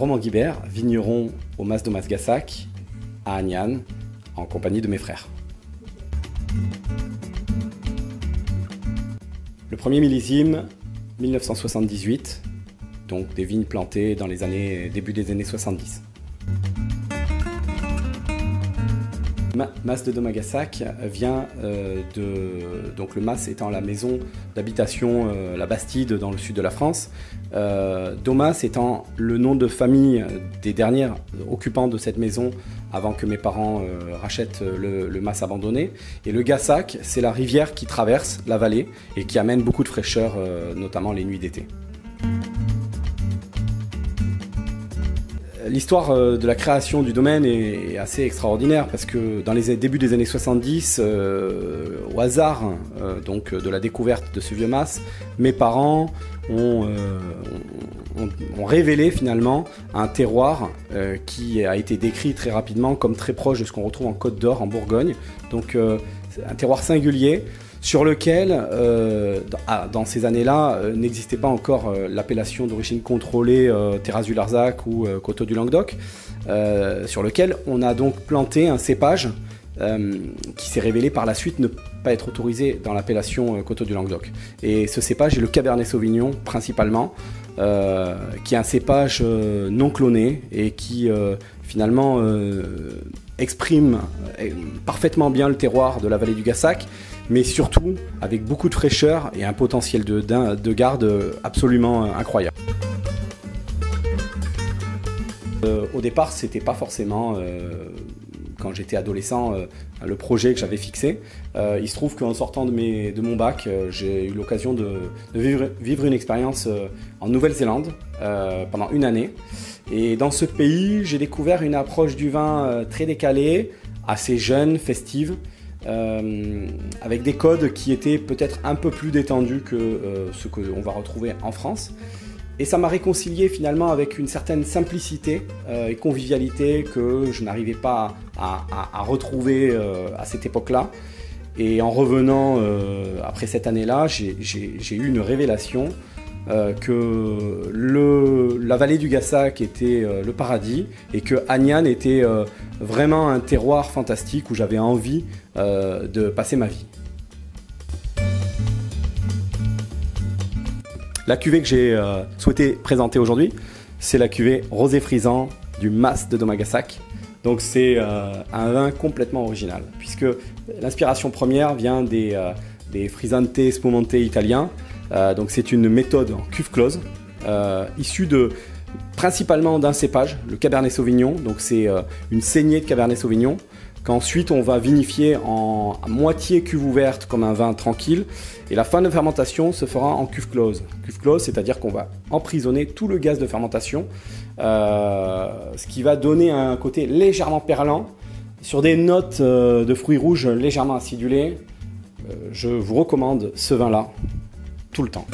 Roman Guibert, vigneron au Mas d'Omasgassac, à Agnan, en compagnie de mes frères. Le premier millésime, 1978, donc des vignes plantées dans les début des années 70. Mas de Domagassac vient donc le Mas étant la maison d'habitation, la Bastide dans le sud de la France. Domas étant le nom de famille des derniers occupants de cette maison avant que mes parents rachètent le Mas abandonné. Et le Gassac, c'est la rivière qui traverse la vallée et qui amène beaucoup de fraîcheur, notamment les nuits d'été. L'histoire de la création du domaine est assez extraordinaire parce que dans les débuts des années 70, au hasard donc de la découverte de ce vieux mas, mes parents ont révélé finalement un terroir qui a été décrit très rapidement comme très proche de ce qu'on retrouve en Côte d'Or, en Bourgogne. Donc un terroir singulier sur lequel, dans ces années-là, n'existait pas encore l'appellation d'origine contrôlée Terrasse du Larzac ou Coteaux du Languedoc, sur lequel on a donc planté un cépage qui s'est révélé par la suite ne pas être autorisé dans l'appellation Coteaux du Languedoc. Et ce cépage est le Cabernet Sauvignon principalement, qui est un cépage non cloné et qui finalement exprime parfaitement bien le terroir de la vallée du Gassac, mais surtout avec beaucoup de fraîcheur et un potentiel de garde absolument incroyable. Au départ, c'était pas forcément, quand j'étais adolescent, le projet que j'avais fixé. Il se trouve qu'en sortant de mon bac, j'ai eu l'occasion de vivre une expérience en Nouvelle-Zélande pendant une année. Et dans ce pays, j'ai découvert une approche du vin très décalée, assez jeune, festive, avec des codes qui étaient peut-être un peu plus détendus que ce qu'on va retrouver en France. Et ça m'a réconcilié finalement avec une certaine simplicité et convivialité que je n'arrivais pas à retrouver à cette époque-là. Et en revenant après cette année-là, j'ai eu une révélation que la vallée du Gassac était le paradis et que Agnan était vraiment un terroir fantastique où j'avais envie de passer ma vie. La cuvée que j'ai souhaité présenter aujourd'hui, c'est la cuvée Rosé Frisant du Mas de Domagassac. Donc c'est un vin complètement original, puisque l'inspiration première vient des Frizzante Spumante italiens. Donc c'est une méthode en cuve close, issue principalement d'un cépage, le Cabernet Sauvignon. Donc c'est une saignée de Cabernet Sauvignon, qu'ensuite on va vinifier à moitié cuve ouverte comme un vin tranquille. Et la fin de fermentation se fera en cuve close. Cuve close, c'est-à-dire qu'on va emprisonner tout le gaz de fermentation, ce qui va donner un côté légèrement perlant, sur des notes de fruits rouges légèrement acidulés. Je vous recommande ce vin-là tout le temps.